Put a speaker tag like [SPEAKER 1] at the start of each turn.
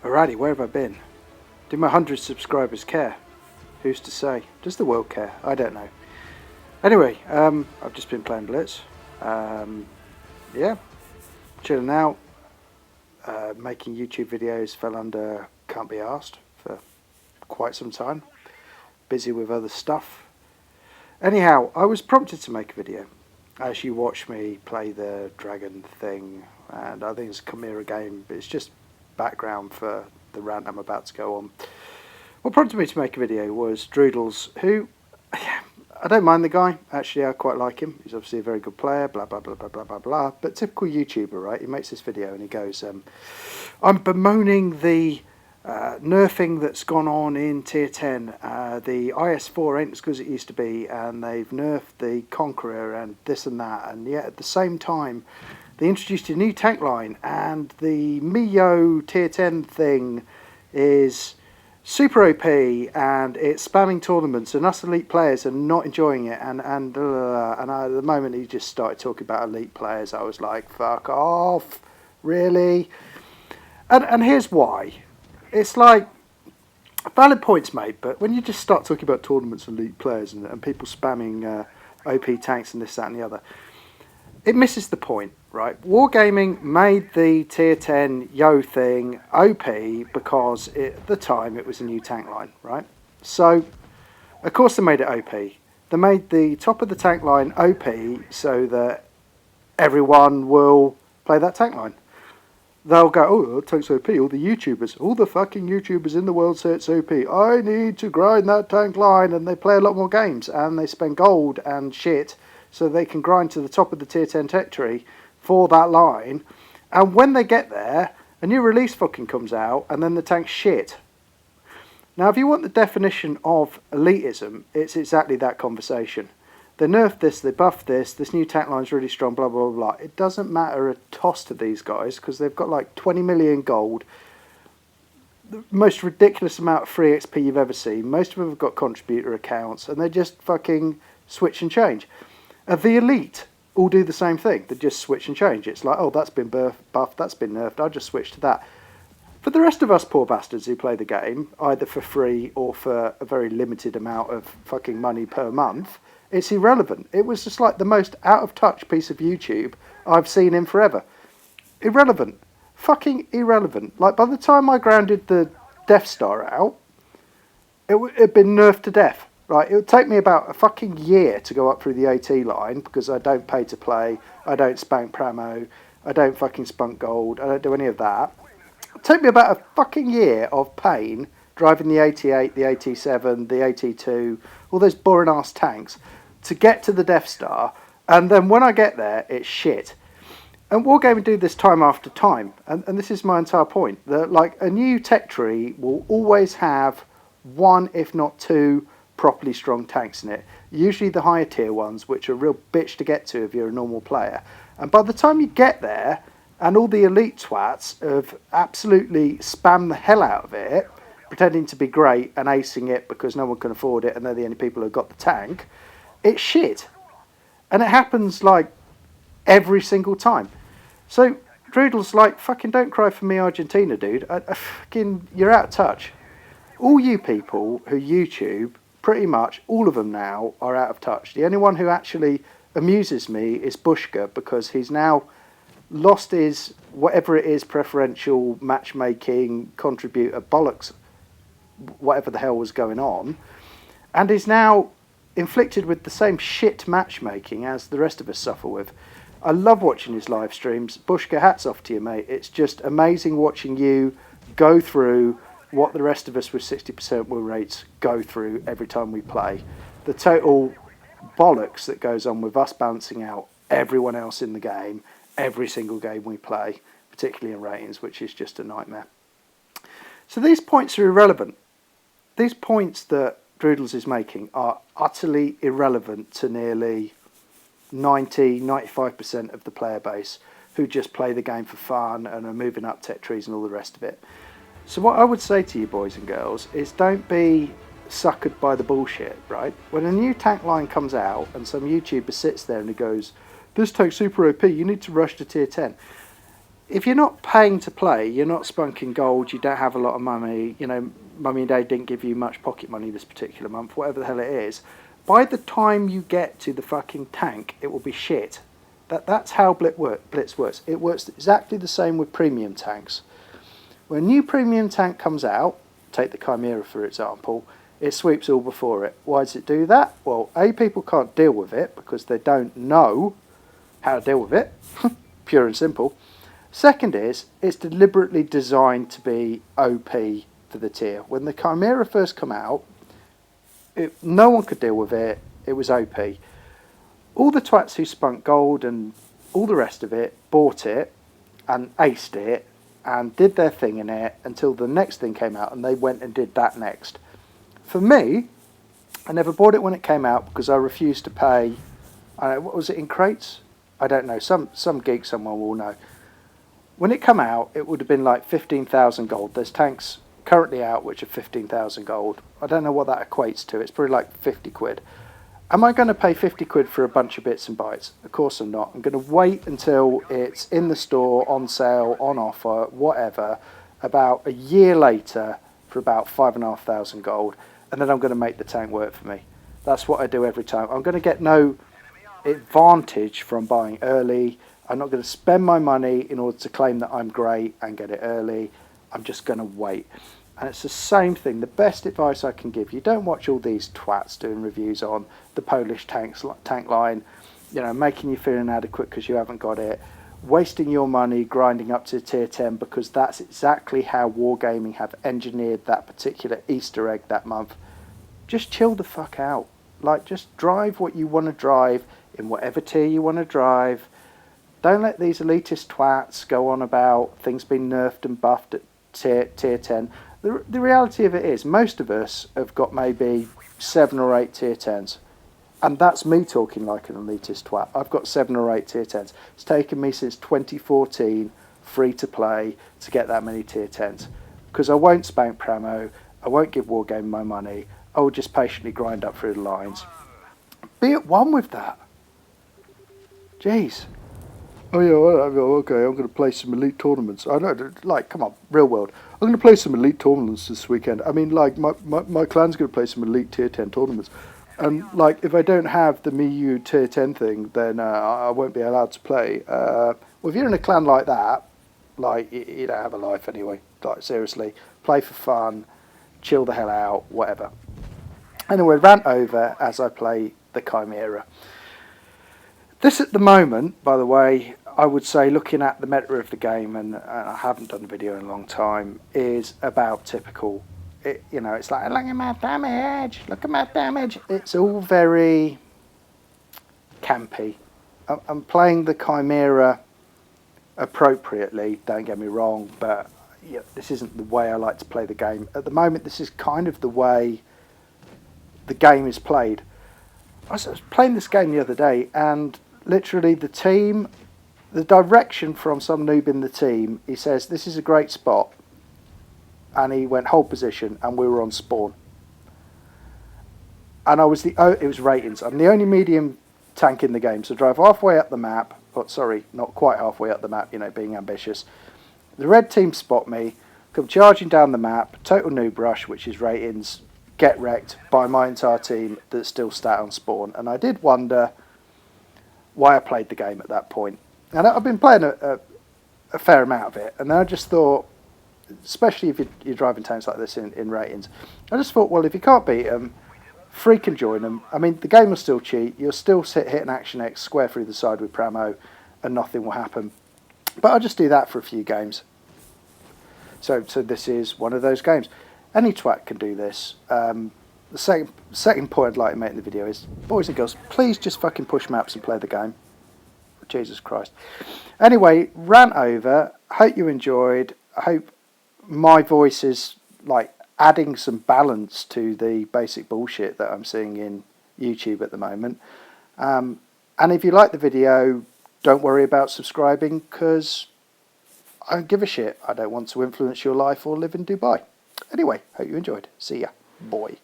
[SPEAKER 1] Alrighty, where have I been? Do my 100 subscribers care? Who's to say? Does the world care? I don't know. Anyway, I've just been playing Blitz. Yeah, chilling out. Making YouTube videos fell under can't be asked for quite some time. Busy with other stuff. Anyhow, I was prompted to make a video as you watch me play the dragon thing, and I think it's a Chimera game, but it's just background for the rant I'm about to go on. What prompted me to make a video was Droodles, who, I don't mind the guy, actually I quite like him, he's obviously a very good player, blah blah blah blah blah blah blah, but typical YouTuber, right? He makes this video and he goes, I'm bemoaning the nerfing that's gone on in tier 10, the IS4 ain't as good as it used to be, and they've nerfed the Conqueror and this and that, and yet at the same time they introduced a new tank line, and the Mio tier 10 thing is super OP, and it's spamming tournaments, and us elite players are not enjoying it, and at the moment he just started talking about elite players, I was like, fuck off, really? And here's why. It's like, valid points made, but when you just start talking about tournaments and elite players and people spamming OP tanks and this, that and the other, it misses the point, right? Wargaming made the tier 10 Yo thing OP because at the time it was a new tank line, right? So, of course they made it OP. They made the top of the tank line OP so that everyone will play that tank line. They'll go, oh, that tank's OP, all the YouTubers, all the fucking YouTubers in the world say it's OP. I need to grind that tank line, and they play a lot more games, and they spend gold and shit so they can grind to the top of the tier 10 tech tree for that line, and when they get there, a new release fucking comes out, and then the tank's shit. Now, if you want the definition of elitism, it's exactly that conversation. They nerfed this, they buffed this, this new tank line's really strong, blah, blah, blah, blah. It doesn't matter a toss to these guys, because they've got like 20 million gold, the most ridiculous amount of free XP you've ever seen. Most of them have got contributor accounts, and they just fucking switch and change. The elite all do the same thing. They just switch and change. It's like, oh, that's been buffed, that's been nerfed, I'll just switch to that. For the rest of us poor bastards who play the game, either for free or for a very limited amount of fucking money per month, it's irrelevant. It was just like the most out-of-touch piece of YouTube I've seen in forever. Irrelevant. Fucking irrelevant. Like, by the time I grounded the Death Star out, it had been nerfed to death. Right, it would take me about a fucking year to go up through the AT line because I don't pay to play, I don't spank Pramo, I don't fucking spunk gold, I don't do any of that. It would take me about a fucking year of pain driving the 88, the 87, the 82, all those boring ass tanks to get to the Death Star, and then when I get there, it's shit. And Wargaming do this time after time, and this is my entire point, that like a new tech tree will always have one, if not two, properly strong tanks in it, usually the higher tier ones, which are a real bitch to get to if you're a normal player. And by the time you get there, and all the elite twats have absolutely spammed the hell out of it, pretending to be great and acing it because no one can afford it and they're the only people who've got the tank, it's shit. And it happens like every single time. So Droodle's like, fucking don't cry for me Argentina, dude. Fucking, you're out of touch. All you people who YouTube, pretty much all of them now are out of touch. The only one who actually amuses me is Bushka, because he's now lost his whatever it is preferential matchmaking contributor bollocks, whatever the hell was going on, and is now inflicted with the same shit matchmaking as the rest of us suffer with. I love watching his live streams. Bushka, hats off to you, mate. It's just amazing watching you go through what the rest of us with 60% win rates go through every time we play. The total bollocks that goes on with us balancing out everyone else in the game, every single game we play, particularly in ratings, which is just a nightmare. So these points are irrelevant. These points that Droodles is making are utterly irrelevant to nearly 90-95% of the player base who just play the game for fun and are moving up tech trees and all the rest of it. So what I would say to you boys and girls is don't be suckered by the bullshit, right? When a new tank line comes out and some YouTuber sits there and he goes, this tank's super OP, you need to rush to tier 10. if you're not paying to play, you're not spunking gold, you don't have a lot of money, you know, mummy and dad didn't give you much pocket money this particular month, whatever the hell it is, by the time you get to the fucking tank, it will be shit. That's how Blitz works. It works exactly the same with premium tanks. When a new premium tank comes out, take the Chimera for example, it sweeps all before it. Why does it do that? Well, A, people can't deal with it because they don't know how to deal with it, pure and simple. Second is, it's deliberately designed to be OP for the tier. When the Chimera first come out, no one could deal with it, it was OP. All the twats who spunk gold and all the rest of it bought it and aced it and did their thing in it until the next thing came out and they went and did that next. For me, I never bought it when it came out because I refused to pay, what was it, in crates? I don't know, some geek someone will know. When it came out, it would have been like 15,000 gold. There's tanks currently out which are 15,000 gold. I don't know what that equates to. It's probably like 50 quid. Am I going to pay 50 quid for a bunch of bits and bytes? Of course I'm not. I'm going to wait until it's in the store, on sale, on offer, whatever, about a year later for about 5,500 gold, and then I'm going to make the tank work for me. That's what I do every time. I'm going to get no advantage from buying early. I'm not going to spend my money in order to claim that I'm great and get it early. I'm just going to wait. And it's the same thing. The best advice I can give you, don't watch all these twats doing reviews on the Polish tank line, you know, making you feel inadequate because you haven't got it, wasting your money grinding up to tier 10 because that's exactly how Wargaming have engineered that particular Easter egg that month. Just chill the fuck out. Like, just drive what you want to drive in whatever tier you want to drive. Don't let these elitist twats go on about things being nerfed and buffed at tier 10. The reality of it is, most of us have got maybe 7 or 8 tier 10s. And that's me talking like an elitist twat. I've got 7 or 8 tier 10s. It's taken me since 2014, free to play, to get that many tier 10s. Because I won't spank Pramo, I won't give Wargaming my money, I will just patiently grind up through the lines. Be at one with that. Jeez. Oh yeah, okay, I'm going to play some elite tournaments. I know, like, come on, real world. I'm going to play some elite tournaments this weekend. I mean, like, my clan's going to play some elite tier 10 tournaments. And, like, if I don't have the MiU tier 10 thing, then I won't be allowed to play. Well, if you're in a clan like that, like, you don't have a life anyway. Like, seriously, play for fun, chill the hell out, whatever. Anyway, rant over as I play the Chimera. This at the moment, by the way, I would say, looking at the meta of the game, and I haven't done a video in a long time, is about typical. You know, it's like, look at my damage, look at my damage. It's all very campy. I'm playing the Chimera appropriately, don't get me wrong, but yeah, this isn't the way I like to play the game. At the moment, this is kind of the way the game is played. I was playing this game the other day, and literally the team, the direction from some noob in the team, he says, this is a great spot. And he went hold position, and we were on spawn. And I was it was ratings. I'm the only medium tank in the game, so I drive halfway up the map, but sorry, not quite halfway up the map, you know, being ambitious. The red team spot me, come charging down the map, total noob rush, which is ratings, get wrecked by my entire team that's still sat on spawn. And I did wonder why I played the game at that point. And I've been playing a fair amount of it, and I just thought, especially if you're driving tanks like this in ratings, I just thought, well, if you can't beat them, freaking join them. I mean, the game will still cheat. You'll still hit an Action X square through the side with Pramo, and nothing will happen. But I'll just do that for a few games. So this is one of those games. Any twat can do this. The second point I'd like to make in the video is, boys and girls, please just fucking push maps and play the game. Jesus Christ. Anyway, rant over. Hope you enjoyed. I hope my voice is like adding some balance to the basic bullshit that I'm seeing in YouTube at the moment. And if you like the video, don't worry about subscribing, because I don't give a shit. I don't want to influence your life or live in Dubai. Anyway, hope you enjoyed. See ya. Boy.